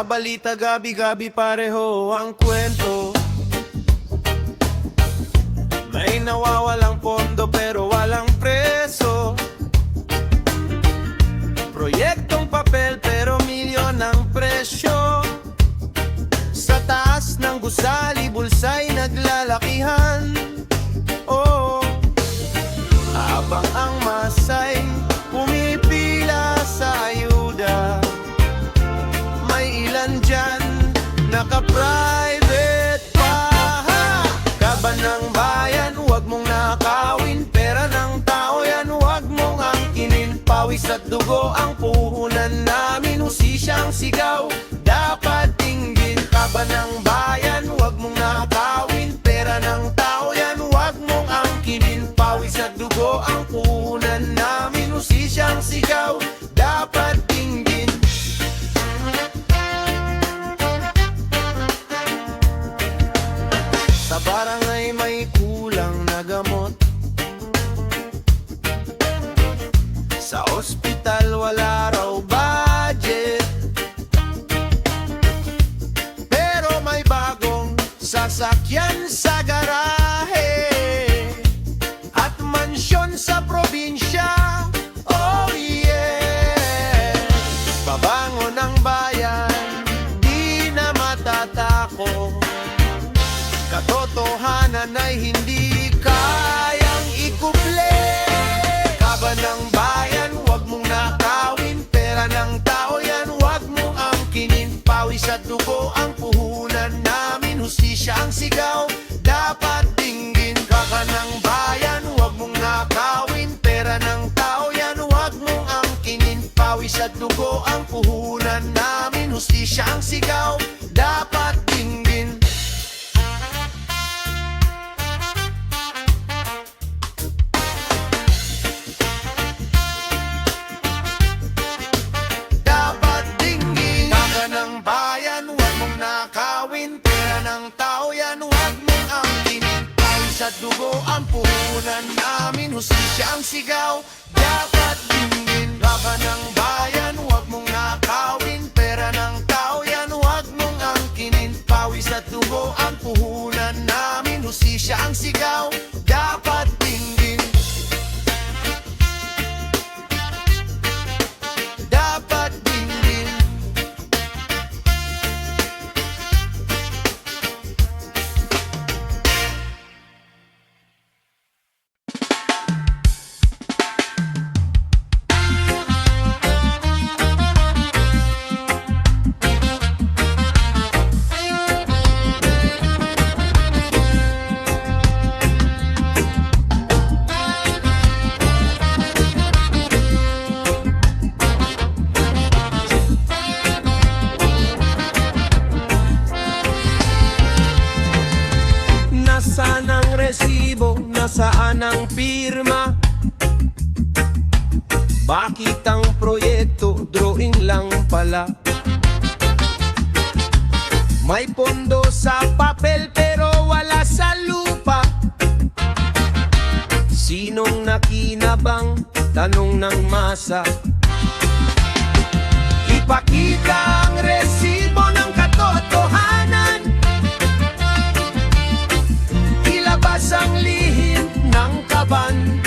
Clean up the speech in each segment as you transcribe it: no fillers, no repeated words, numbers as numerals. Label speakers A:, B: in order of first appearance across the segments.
A: balita gabi-gabi pareho ang kwento. May nawawalang pondo pero walang preso. Proyektong papel pero milyon ang presyo. Sa taas ng gusali, bulsa'y naglalakihan. Oh, habang ang masay pumipila sa ayuda, may ilan dyan naka-private pa. Kaban ng bayan, huwag mong nakawin. Pera ng tao yan, huwag mong angkinin. Pawis at dugo ang puhunan namin. Husisyang sigaw, dapat tinggin. Kaban ng bayan, huwag mong nakawin. Pera ng tao yan, huwag mong angkinin. Pawis at dugo ang puhunan namin. Husisyang sigaw, dapat tinggin. Sa barangay may kulang na gamot. Sa ospital wala raw budget. Pero may bagong sasakyan sa garahe at mansyon sa probinsya. Oh yeah! Babangon ang bayan, di na matatako. Katotohanan ay hindi kayang ikuple. Kaban ng bayan, huwag mong nakawin. Pera ng tao yan, huwag mong angkinin. Pawis at dugo ang puhunan namin. Hustisya ang sigaw, dapat dinggin. Kaka ng bayan, huwag mong nakawin. Pera ng tao yan, huwag mong angkinin. Pawis at dugo ang puhunan namin. Hustisya ang sigaw, dapat dinggin. Sa dugo ang puhunan namin, hustisya ang sigaw, dapat dinggin. Kaka ng bayan, huwag mong nakawin. Pera ng tao yan, huwag mong angkinin. Pawis at dugo ang puhunan namin, hustisya ang sigaw, dapat dinggin. Dapat dinggin. Nasaan ang resibo? Nasaan ang pirma? Bakit ang proyekto drawing lang pala? May pondo sa papel pero wala sa lupa. Sinong nakinabang? Tanong ng masa. Ipakita ang resibo ng katotohanan. Ilabas ang lihim ng kaban.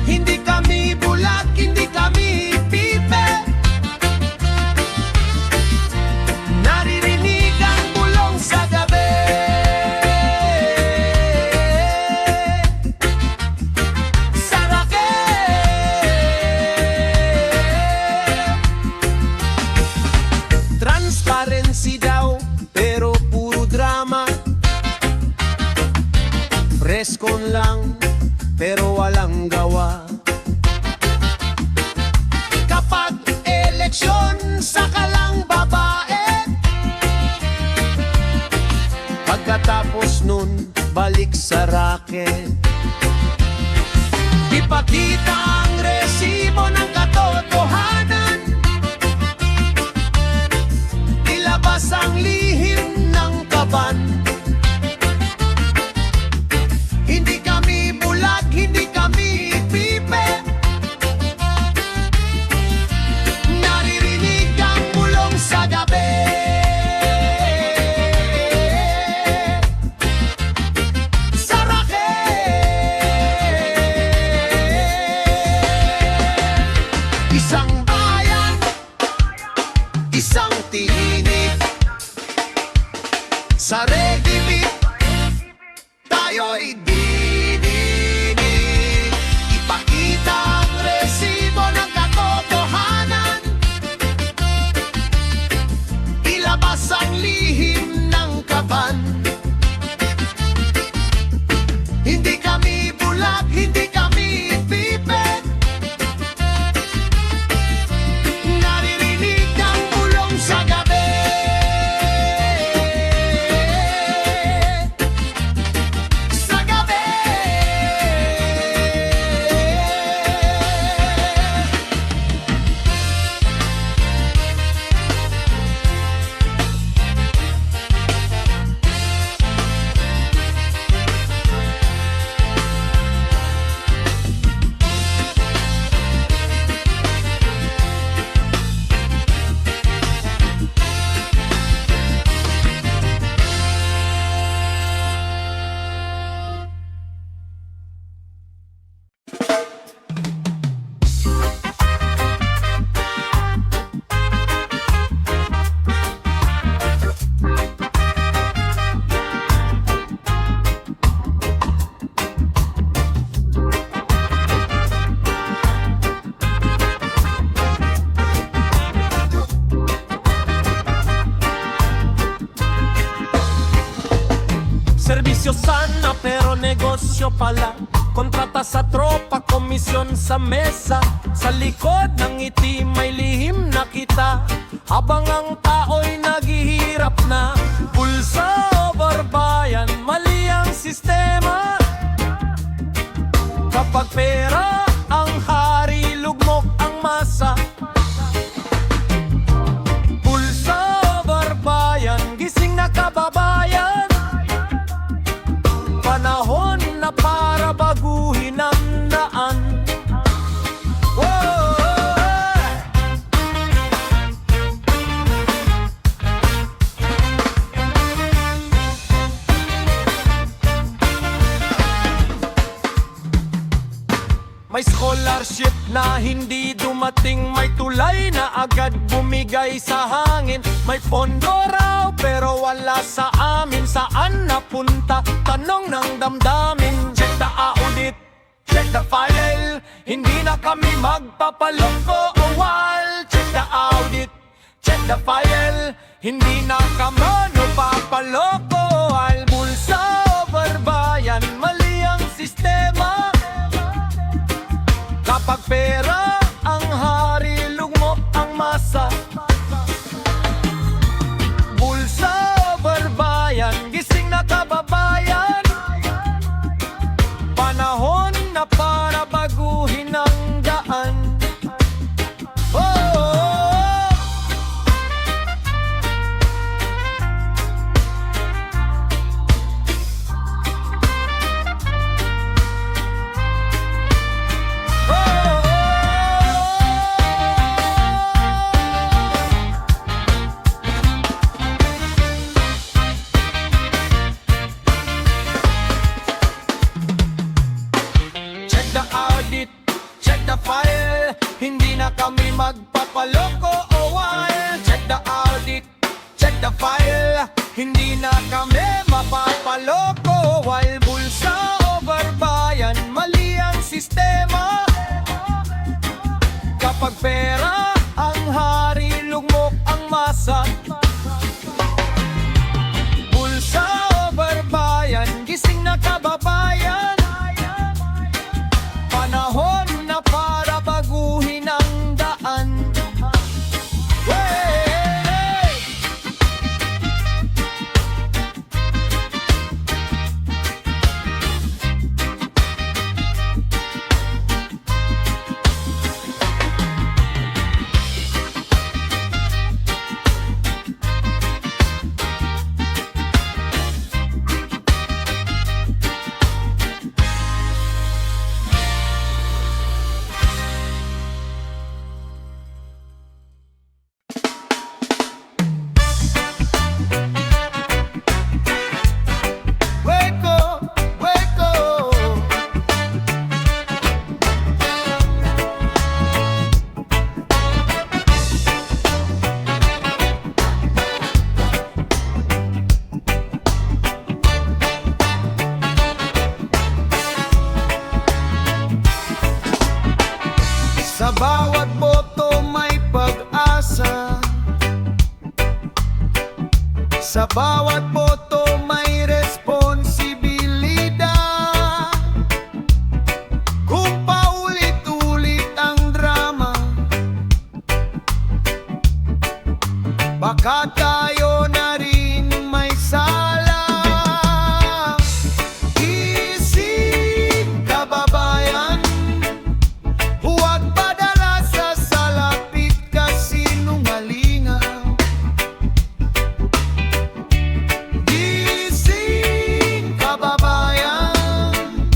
A: Hindi kami bulag, hindi kami pipe. Naririnig ang bulong sa gabi. Sarake. Transparency daw, pero puro drama. Preskon lang, pero walang gawa. Kapag eleksyon, saka lang babae. Pagkatapos nun, balik sa racket. Ipakita ang resibo ng katotohanan. Ilabas ang lihim ng kaban. Hindi kami bulag, hindi kami pipe. Naririnig isang tinig. Sa Ready Beat, tayo'y didinig. Ipakita ang resibo ng katotohanan, ilabas ang lihim ng kaban. Hindi kami bulag, hindi kami pipet. Naririnig ang bulong sa gabi. Sa gabi.
B: Serbisyo sana pero negosyo pala. Kontrata sa tropa, komisyon sa mesa. Sa likod ng ngiti may lihim na kita, habang ang tao'y naghihirap na. Pulsa o barbayan, mali ang sistema. Kapag pera ang hari, lugmok ang masa. Pulsa o barbayan, gising na kababayan. Panahon na para baguhin ang daan. Whoa! May scholarship na hindi dumating, may tulay na agad bumigay sa hangin. May pondo raw pero wala sa amin, saan napunta? Tanong ng damdamin. Check the audit, check the file, hindi na kami magpapaloko o wal. Check the audit, check the file, hindi na kami magpapaloko wal. Bulsa o barbayan, mali ang sistema. Kapag pera ang hari, lugmok ang masa. Bulsa o barbayan, gising na kababayan. Panahon na para baguhin ang daan. Oh! Check the audit, check the file, hindi na kami magpapaloko o while. Check the audit, check the file, hindi na kami mapapaloko while. Bulsa o barbayan, mali ang sistema. Kapag pera ang hari, lugmok ang masa. Bulsa o barbayan, gising na kababayan. Panahon na para baguhin ang daan. Hey!
A: Sa bawat boto may responsibilidad. Kung paulit-ulit ang drama, baka tayo na rin may sala. Isip kababayan, huwag padala sa salapit kasinungalingan. Gising kababayan,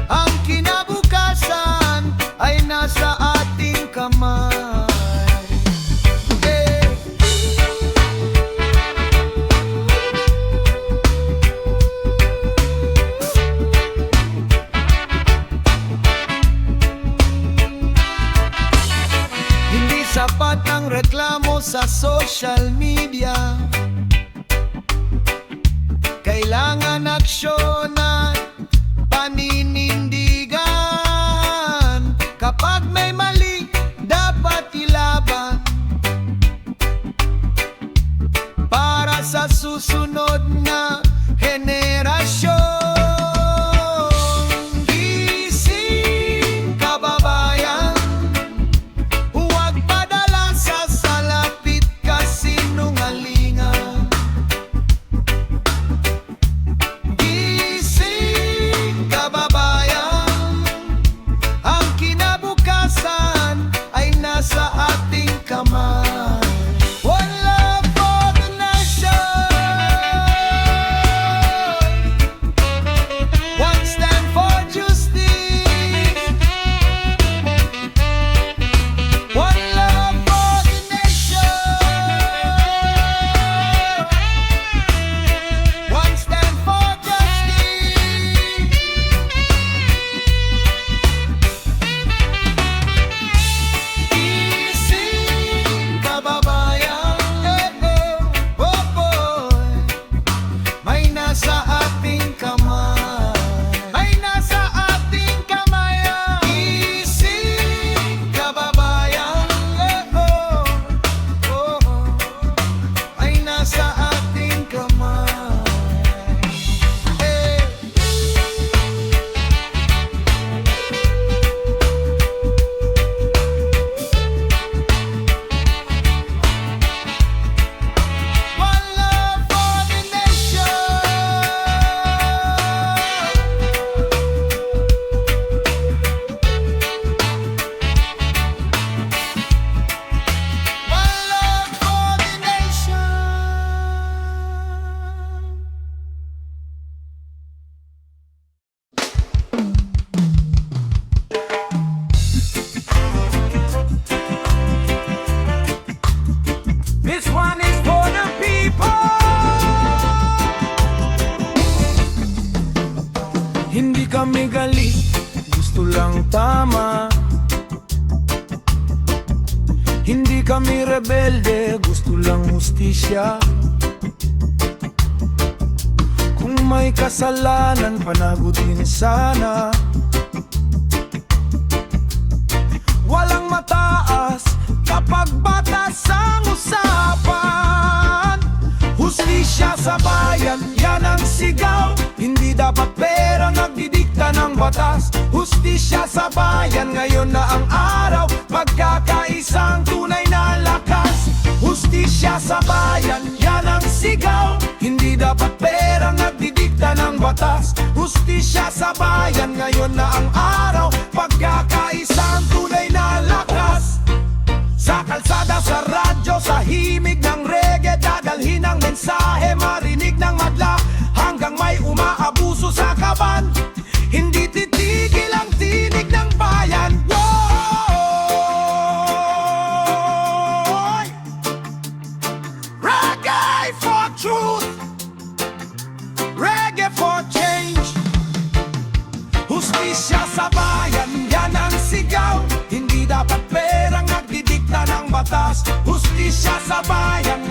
A: ang kinabukasan ay nasa ating kamay. Hindi sapat ang reklamo sa social media. Kailangan aksyon at paninindigan. Kapag may mali, dapat ilaban para sa susunod na henerasyon. Gising kababayan, huwag padala sa salapit kasinungalingan. Gising kababayan, ang kinabukasan ay nasa ating kamay. One love for the nation, one stand for justice. One love for the nation, one stand for justice. Ising kababayan, boy, may nasa ating kamay. May nasa ating kamay. Ising kababayan, may nasa ating kamay. One love for the nation. One love for the nation. This one is for the people. Hindi kami galit, gusto lang tama. Hindi kami rebelde, gusto lang hustisya. Kung may kasalanan, panagutin sana. Walang mataas kapag batas ang usapan. Hustisya sa bayan, yan ang sigaw. Hindi dapat pera nagdidikta ng batas. Hustisya sa bayan, ngayon na ang araw. Pagkakaisang tunay na lakas. Hustisya sa bayan, yan ang sigaw. Hindi dapat pera nagdidikta ng batas. Hustisya sa bayan, ngayon na ang araw. Pagkakaisang tunay na lakas. Sa kalsada, sa radyo, sa himig ng reggae, dadalhin ang mensahe, marinig ng madla. Hanggang may umaabuso sa kaban, hindi titigil ang tinig ng bayan. Woy! Reggae for truth, reggae for change. Hustisya sa bayan, yan ang sigaw. Hindi dapat perang nagdidikta ng batas. Hustisya sa bayan,